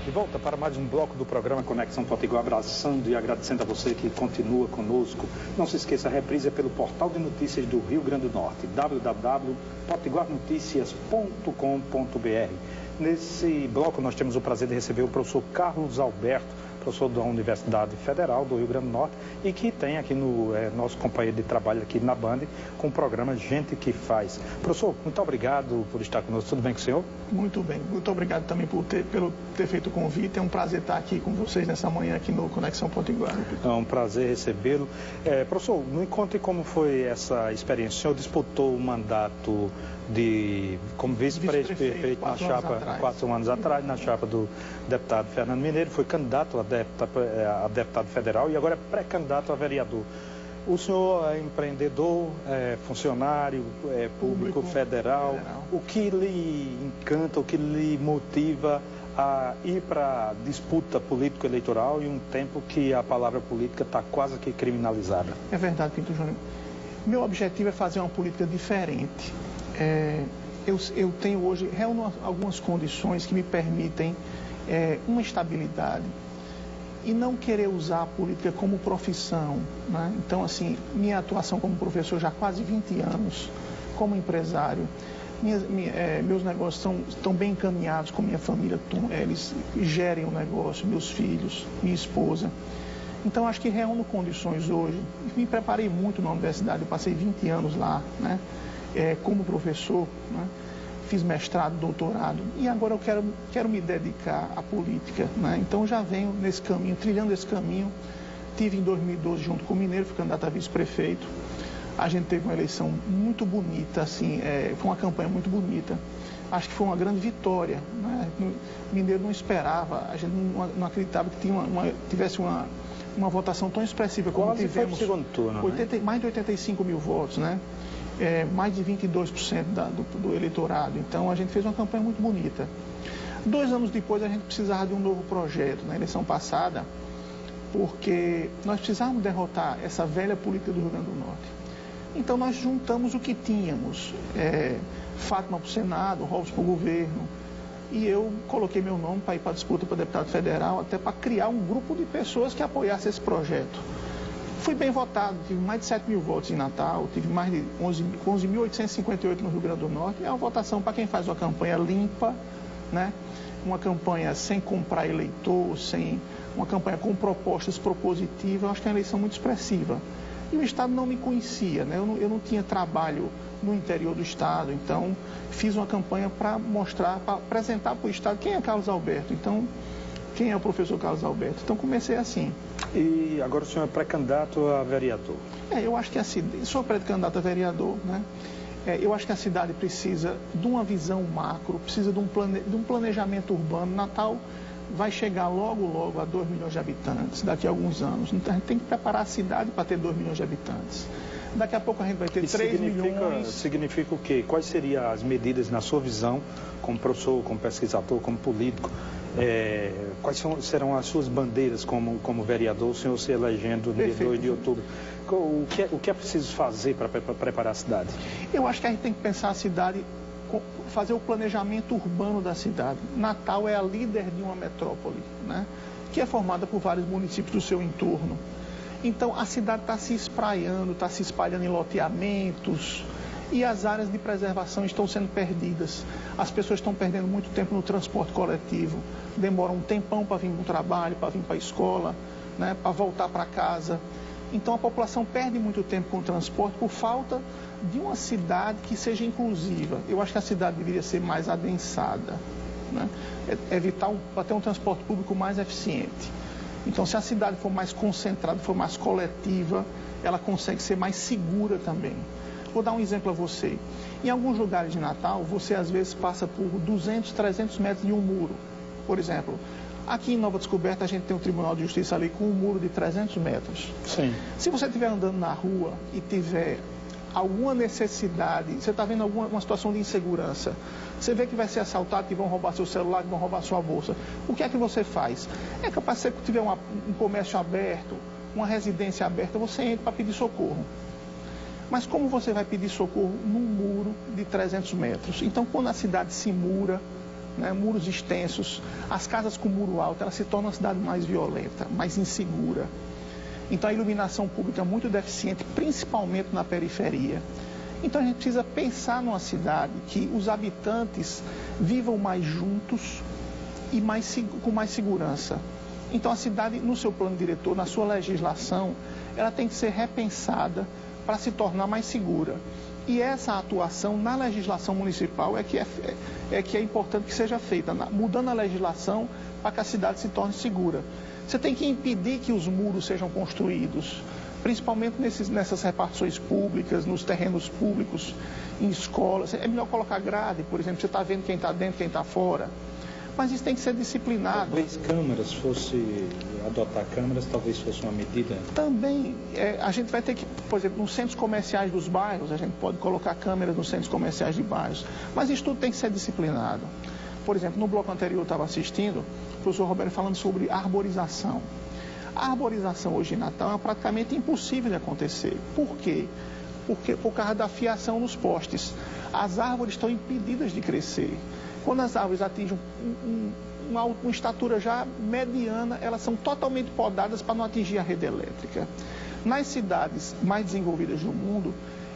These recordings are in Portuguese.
De volta para mais um bloco do programa Conexão Potiguar, abraçando e agradecendo a você que continua conosco. Não se esqueça, a reprise é pelo portal de notícias do Rio Grande do Norte, www.potiguarnoticias.com.br. Nesse bloco nós temos o prazer de receber o professor Carlos Alberto, professor da Universidade Federal do Rio Grande do Norte e que tem aqui nosso companheiro de trabalho aqui na Band com o programa Gente que Faz. Professor, muito obrigado por estar conosco. Tudo bem com o senhor? Muito bem. Muito obrigado também por ter feito o convite. É um prazer estar aqui com vocês nessa manhã aqui no Conexão Potiguar. É um prazer recebê-lo. Professor, me conte como foi essa experiência. O senhor disputou o mandato como vice-prefeito na chapa 4 anos atrás, na chapa do deputado Fernando Mineiro, foi candidato a deputado federal e agora é pré-candidato a vereador. O senhor é empreendedor, funcionário público federal. O que lhe encanta, o que lhe motiva a ir para a disputa político-eleitoral em um tempo que a palavra política está quase que criminalizada? É verdade, Pinto Júnior. Meu objetivo é fazer uma política diferente. Eu tenho hoje, reúno algumas condições que me permitem uma estabilidade e não querer usar a política como profissão, né? Então, assim, minha atuação como professor já há quase 20 anos, como empresário, meus negócios estão bem encaminhados com minha família, eles gerem o negócio, meus filhos, minha esposa. Então, acho que reúno condições hoje. Me preparei muito na universidade, eu passei 20 anos lá, né? Como professor, né? Fiz mestrado, doutorado, e agora eu quero me dedicar à política, né? Então já venho nesse caminho, trilhando esse caminho. Tive em 2012 junto com o Mineiro, fui candidato a vice-prefeito. A gente teve uma eleição muito bonita, assim, foi uma campanha muito bonita. Acho que foi uma grande vitória, né? O Mineiro não esperava, a gente não acreditava que tivesse uma votação tão expressiva como quase tivemos. Foi o segundo turno, né? Mais de 85 mil votos, né? Mais de 22% do eleitorado. Então, a gente fez uma campanha muito bonita. 2 anos depois, a gente precisava de um novo projeto, na eleição passada, porque nós precisávamos derrotar essa velha política do Rio Grande do Norte. Então, nós juntamos o que tínhamos. Fátima para o Senado, Robson para o governo. E eu coloquei meu nome para ir para a disputa para deputado federal, até para criar um grupo de pessoas que apoiassem esse projeto. Fui bem votado, tive mais de 7 mil votos em Natal, tive mais de 11.858 no Rio Grande do Norte. É uma votação para quem faz uma campanha limpa, né? Uma campanha sem comprar eleitor, uma campanha com propostas propositivas. Eu acho que é uma eleição muito expressiva. E o Estado não me conhecia, né? Eu não tinha trabalho no interior do Estado, então fiz uma campanha para mostrar, para apresentar para o Estado quem é Carlos Alberto. Então, quem é o professor Carlos Alberto? Então, comecei assim. E agora o senhor é pré-candidato a vereador? Eu acho que sou pré-candidato a vereador, né? Eu acho que a cidade precisa de uma visão macro, precisa de um planejamento urbano. Natal vai chegar logo a 2 milhões de habitantes, daqui a alguns anos. Então, a gente tem que preparar a cidade para ter 2 milhões de habitantes. Daqui a pouco a gente vai ter 3 milhões. Significa o quê? Quais seriam as medidas, na sua visão, como professor, como pesquisador, como político? Quais serão as suas bandeiras como vereador, o senhor se elegendo no dia 2 de outubro? O que é preciso fazer para preparar a cidade? Eu acho que a gente tem que pensar a cidade, fazer o planejamento urbano da cidade. Natal é a líder de uma metrópole, né? Que é formada por vários municípios do seu entorno. Então, a cidade está se espraiando, está se espalhando em loteamentos e as áreas de preservação estão sendo perdidas. As pessoas estão perdendo muito tempo no transporte coletivo, demoram um tempão para vir para o trabalho, para vir para a escola, né, para voltar para casa. Então, a população perde muito tempo com o transporte por falta de uma cidade que seja inclusiva. Eu acho que a cidade deveria ser mais adensada, né? Evitar para ter um transporte público mais eficiente. Então, se a cidade for mais concentrada, for mais coletiva, ela consegue ser mais segura também. Vou dar um exemplo a você. Em alguns lugares de Natal, você às vezes passa por 200, 300 metros de um muro. Por exemplo, aqui em Nova Descoberta a gente tem um Tribunal de Justiça ali com um muro de 300 metros. Sim. Se você estiver andando na rua e tiver alguma necessidade, você está vendo uma situação de insegurança, você vê que vai ser assaltado, que vão roubar seu celular, que vão roubar sua bolsa, o que é que você faz? É capaz de você tiver um comércio aberto, uma residência aberta, você entra para pedir socorro. Mas como você vai pedir socorro num muro de 300 metros? Então, quando a cidade se mura, né, muros extensos, as casas com muro alto, ela se torna uma cidade mais violenta, mais insegura. Então a iluminação pública é muito deficiente, principalmente na periferia. Então a gente precisa pensar numa cidade que os habitantes vivam mais juntos e com mais segurança. Então a cidade, no seu plano diretor, na sua legislação, ela tem que ser repensada para se tornar mais segura. E essa atuação na legislação municipal é que é importante que seja feita, mudando a legislação para que a cidade se torne segura. Você tem que impedir que os muros sejam construídos, principalmente nessas repartições públicas, nos terrenos públicos, em escolas. É melhor colocar grade, por exemplo, você está vendo quem está dentro, quem está fora. Mas isso tem que ser disciplinado. Talvez adotar câmeras, talvez fosse uma medida. Também, a gente vai ter que, por exemplo, nos centros comerciais dos bairros, a gente pode colocar câmeras nos centros comerciais de bairros, mas isso tudo tem que ser disciplinado. Por exemplo, no bloco anterior eu estava assistindo o professor Roberto falando sobre arborização. A arborização hoje em Natal é praticamente impossível de acontecer. Por quê? Porque, por causa da fiação nos postes. As árvores estão impedidas de crescer. Quando as árvores atingem uma estatura já mediana, elas são totalmente podadas para não atingir a rede elétrica. Nas cidades mais desenvolvidas do mundo,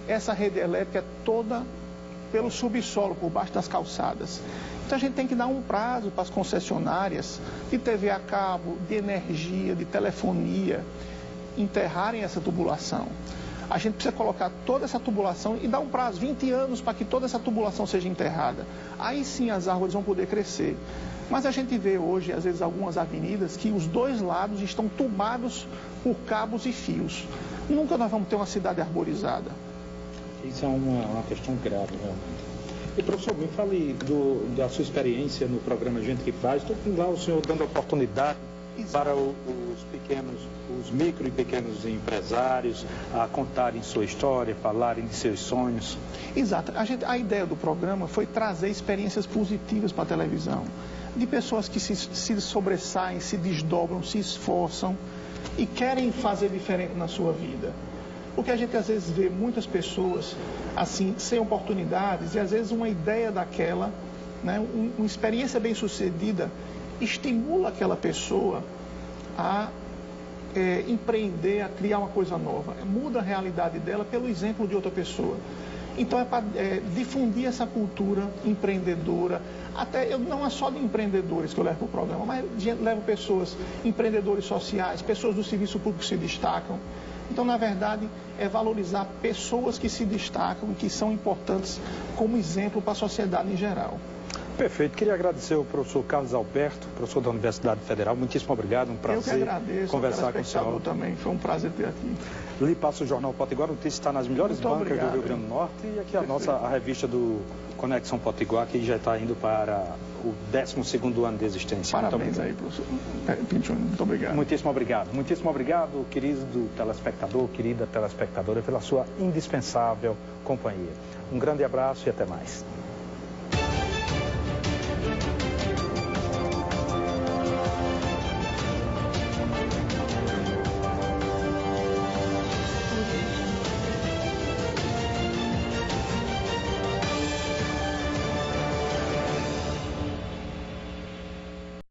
essa rede elétrica é toda pelo subsolo, por baixo das calçadas. Então a gente tem que dar um prazo para as concessionárias de TV a cabo, de energia, de telefonia, enterrarem essa tubulação. A gente precisa colocar toda essa tubulação e dar um prazo, 20 anos, para que toda essa tubulação seja enterrada. Aí sim as árvores vão poder crescer. Mas a gente vê hoje, às vezes, algumas avenidas que os dois lados estão tubados por cabos e fios. Nunca nós vamos ter uma cidade arborizada. Isso é uma questão grave, realmente. E, professor, me fale da sua experiência no programa Gente que Faz. Estou lá o senhor dando oportunidade para os micro e pequenos empresários a contarem sua história, falarem de seus sonhos. Exato. A ideia do programa foi trazer experiências positivas para a televisão, de pessoas que se sobressaem, se desdobram, se esforçam e querem fazer diferente na sua vida. Porque a gente às vezes vê muitas pessoas assim, sem oportunidades, e às vezes uma ideia daquela, né, uma experiência bem sucedida, estimula aquela pessoa a empreender, a criar uma coisa nova, muda a realidade dela pelo exemplo de outra pessoa. Então é para difundir essa cultura empreendedora, não é só de empreendedores que eu levo para o programa, mas levo pessoas, empreendedores sociais, pessoas do serviço público que se destacam. Então, na verdade, é valorizar pessoas que se destacam e que são importantes como exemplo para a sociedade em geral. Perfeito. Queria agradecer ao professor Carlos Alberto, professor da Universidade Federal. Muitíssimo obrigado, um prazer conversar com o senhor. Também, foi um prazer ter aqui. Lhe passo o Jornal Potiguar, notícia está nas melhores bancas do Rio Grande do Norte. E aqui a revista do Conexão Potiguar, que já está indo para o 12º ano de existência. Parabéns aí, professor Pinchon. Muito obrigado. Muitíssimo obrigado. Muitíssimo obrigado, querido telespectador, querida telespectadora, pela sua indispensável companhia. Um grande abraço e até mais.